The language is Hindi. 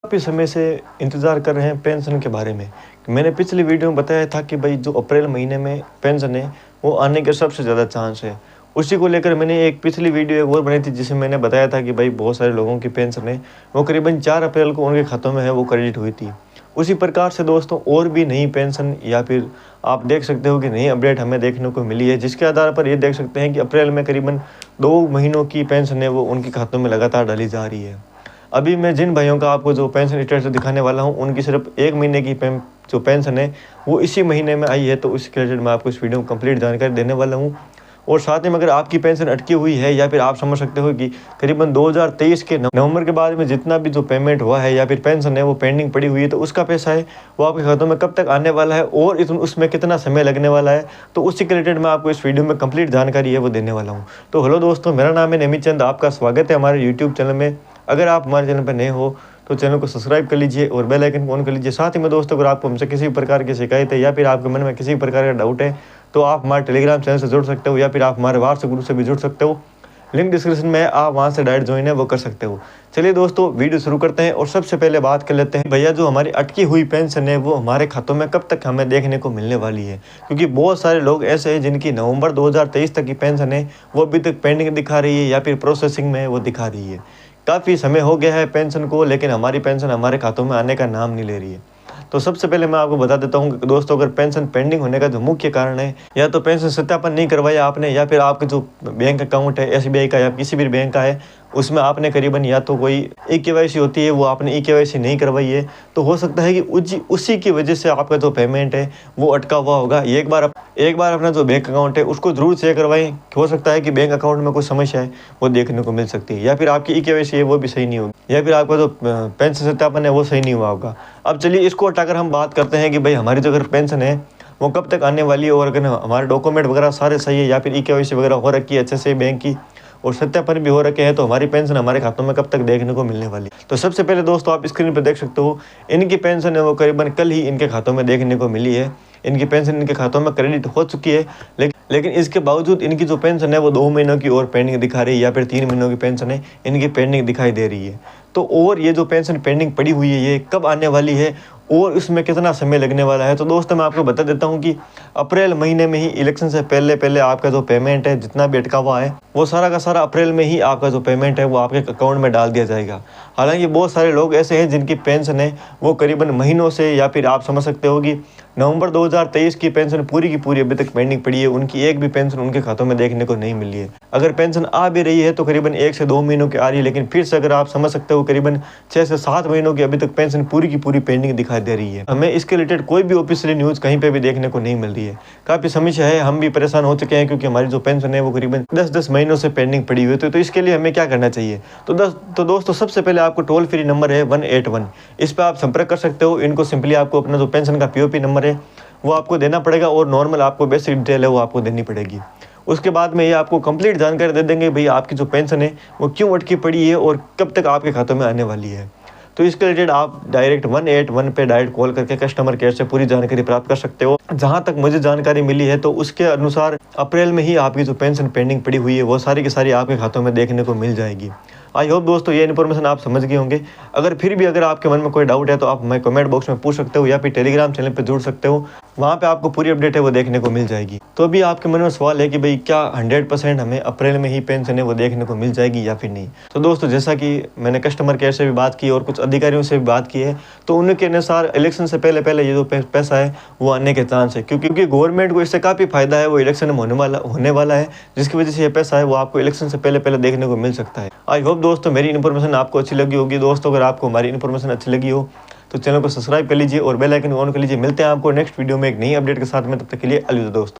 काफ़ी समय से इंतज़ार कर रहे हैं पेंशन के बारे में। मैंने पिछली वीडियो में बताया था कि भाई जो अप्रैल महीने में पेंशन है वो आने के सबसे ज़्यादा चांस है। उसी को लेकर मैंने एक पिछली वीडियो एक और बनाई थी जिसमें मैंने बताया था कि भाई बहुत सारे लोगों की पेंशन है वो करीबन 4 अप्रैल को उनके खातों में है वो क्रेडिट हुई थी। उसी प्रकार से दोस्तों और भी नई पेंशन या फिर आप देख सकते हो कि नई अपडेट हमें देखने को मिली है, जिसके आधार पर ये देख सकते हैं कि अप्रैल में करीबन 2 महीनों की पेंशन है वो उनके खातों में लगातार डाली जा रही है। अभी मैं जिन भाइयों का आपको जो पेंशन स्टेटस दिखाने वाला हूँ उनकी सिर्फ 1 महीने की जो पेंशन है वो इसी महीने में आई है, तो इसके रिलेटेड मैं आपको इस वीडियो में कंप्लीट जानकारी देने वाला हूँ। और साथ ही में अगर आपकी पेंशन अटकी हुई है या फिर आप समझ सकते हो कि करीबन 2023 के नवंबर के बाद में जितना भी जो पेमेंट हुआ है या फिर पेंशन है वो पेंडिंग पड़ी हुई है, तो उसका पैसा है वो आपके खातों में कब तक आने वाला है और उसमें कितना समय लगने वाला है, तो उसी के रिलेटेड मैं आपको इस वीडियो में कंप्लीट जानकारी है वो देने वाला हूँ। तो हेलो दोस्तों, मेरा नाम है नेमी चंद, आपका स्वागत है हमारे यूट्यूब चैनल में। अगर आप हमारे चैनल पर नए हो तो चैनल को सब्सक्राइब कर लीजिए और बेल आइकन को ऑन कर लीजिए। साथ ही में दोस्तों, अगर आपको हमसे किसी भी प्रकार की शिकायत है या फिर आपके मन में किसी भी प्रकार का डाउट है तो आप हमारे टेलीग्राम चैनल से जुड़ सकते हो या फिर आप हमारे व्हाट्सएप ग्रुप से भी जुड़ सकते हो। लिंक डिस्क्रिप्शन में है, आप वहाँ से डायरेक्ट ज्वाइन है वो कर सकते हो। चलिए दोस्तों, वीडियो शुरू करते हैं और सबसे पहले बात कर लेते हैं भैया जो हमारी अटकी हुई पेंशन है वो हमारे खातों में कब तक हमें देखने को मिलने वाली है, क्योंकि बहुत सारे लोग ऐसे हैं जिनकी नवंबर 2023 तक की पेंशन है वो अभी तक पेंडिंग दिखा रही है या फिर प्रोसेसिंग में वो दिखा रही है। काफ़ी समय हो गया है पेंशन को, लेकिन हमारी पेंशन हमारे खातों में आने का नाम नहीं ले रही है। तो सबसे पहले मैं आपको बता देता हूँ कि दोस्तों, अगर पेंशन पेंडिंग होने का जो मुख्य कारण है, या तो पेंशन सत्यापन नहीं करवाया आपने या फिर आपके जो बैंक अकाउंट है एसबीआई का या किसी भी बैंक का है उसमें आपने करीबन या तो कोई ई-केवाईसी होती है वो आपने ई-केवाईसी नहीं करवाई है, तो हो सकता है कि उसी की वजह से आपका जो पेमेंट है वो अटका हुआ होगा। एक बार अपना जो बैंक अकाउंट है उसको ज़रूर चेक करवाएं। हो सकता है कि बैंक अकाउंट में कोई समस्या है वो देखने को मिल सकती है, या फिर आपकी ई-केवाईसी है वो भी सही नहीं होगी, या फिर आपका जो पेंशन सत्यापन है वो सही नहीं हुआ होगा। अब चलिए इसको हटाकर हम बात करते हैं कि भाई हमारी जो अगर पेंशन है वो कब तक आने वाली है, और अगर हमारे डॉक्यूमेंट वगैरह सारे सही है या फिर ई-केवाईसी वगैरह हो रखी है अच्छे से बैंक की और सत्यापन भी हो रखे हैं, तो हमारी पेंशन हमारे खातों में कब तक देखने को मिलने वाली है। तो सबसे पहले दोस्तों, आप स्क्रीन पर देख सकते हो इनकी पेंशन है वो करीबन कल ही इनके खातों में देखने को मिली है। इनकी पेंशन इनके खातों में क्रेडिट हो चुकी है, लेकिन इसके बावजूद इनकी जो पेंशन है वो 2 महीनों की और पेंडिंग दिखा रही है या फिर 3 महीनों की पेंशन है इनकी पेंडिंग दिखाई दे रही है। तो और ये जो पेंशन पेंडिंग पड़ी हुई है ये कब आने वाली है और इसमें कितना समय लगने वाला है, तो दोस्तों मैं आपको बता देता हूँ कि अप्रैल महीने में ही इलेक्शन से पहले आपका जो पेमेंट है जितना भी अटका हुआ है वो सारा का सारा अप्रैल में ही आपका जो पेमेंट है वो आपके अकाउंट में डाल दिया जाएगा। हालांकि बहुत सारे लोग ऐसे हैं जिनकी पेंशन है वो करीबन महीनों से या फिर आप समझ सकते हो कि नवंबर 2023 की पेंशन पूरी की पूरी अभी तक पेंडिंग पड़ी है, उनकी एक भी पेंशन उनके खातों में देखने को नहीं मिली है। अगर पेंशन आ भी रही है तो करीबन 1 से 2 महीनों की आ रही है, लेकिन फिर से अगर आप समझ सकते हो करीबन 6 से 7 महीनों की अभी तक पेंशन पूरी की पूरी पेंडिंग दिखाई दे रही है। हमें इसके रिलेटेड कोई भी ऑफिशियल न्यूज़ कहीं पे भी देखने को नहीं मिल रही है। काफ़ी समस्या है, हम भी परेशान हो चुके हैं क्योंकि हमारी जो पेंशन है वो करीबन 10-10 महीनों से पेंडिंग पड़ी हुई है। तो इसके लिए हमें क्या करना चाहिए, तो दोस्तों सबसे पहले आपको टोल फ्री नंबर है 181, इस पर आप संपर्क कर सकते हो। इनको सिंपली आपको अपना जो पेंशन का पीओपी नंबर है वो आपको देना पड़ेगा और नॉर्मल आपको बेसिक डिटेल है वो आपको देनी पड़ेगी। उसके बाद में ये आपको कंप्लीट जानकारी दे देंगे भाई आपकी जो पेंशन है वो क्यों अटकी पड़ी है और कब तक आपके खातों में आने वाली है। तो इसके रिलेटेड आप डायरेक्ट 181 पे डायरेक्ट कॉल करके कस्टमर केयर से पूरी जानकारी प्राप्त कर सकते हो। जहां तक मुझे जानकारी मिली है तो उसके अनुसार अप्रैल में ही आपकी जो पेंशन पेंडिंग पड़ी हुई है वो सारी की सारी आपके खातों में देखने को मिल जाएगी। आई होप दोस्तों ये इन्फॉर्मेशन आप समझ गए होंगे। अगर फिर भी अगर आपके मन में कोई डाउट है तो आप हमें कमेंट बॉक्स में पूछ सकते हो या फिर टेलीग्राम चैनल पर जुड़ सकते हो, वहाँ पे आपको पूरी अपडेट है वो देखने को मिल जाएगी। तो अभी आपके मन में सवाल है कि भाई क्या 100% हमें अप्रैल में ही पेंशन है वो देखने को मिल जाएगी या फिर नहीं। तो दोस्तों जैसा कि मैंने कस्टमर केयर से भी बात की और कुछ अधिकारियों से भी बात की है, तो उनके अनुसार इलेक्शन से पहले ये जो पैसा है वो आने के चांस है, क्योंकि गवर्नमेंट को इससे काफ़ी फायदा है, वो इलेक्शन में होने वाला है, जिसकी वजह से ये पैसा है वो आपको इलेक्शन से पहले देखने को मिल सकता है। आई होप दोस्तों मेरी इन्फॉर्मेशन आपको अच्छी लगी होगी। दोस्तों अगर आपको हमारी इन्फॉर्मेशन अच्छी लगी हो तो चैनल को सब्सक्राइब कर लीजिए और बेल आइकन ऑन कर लीजिए। मिलते हैं आपको नेक्स्ट वीडियो में एक नई अपडेट के साथ में, तब तक के लिए अलविदा दोस्तों।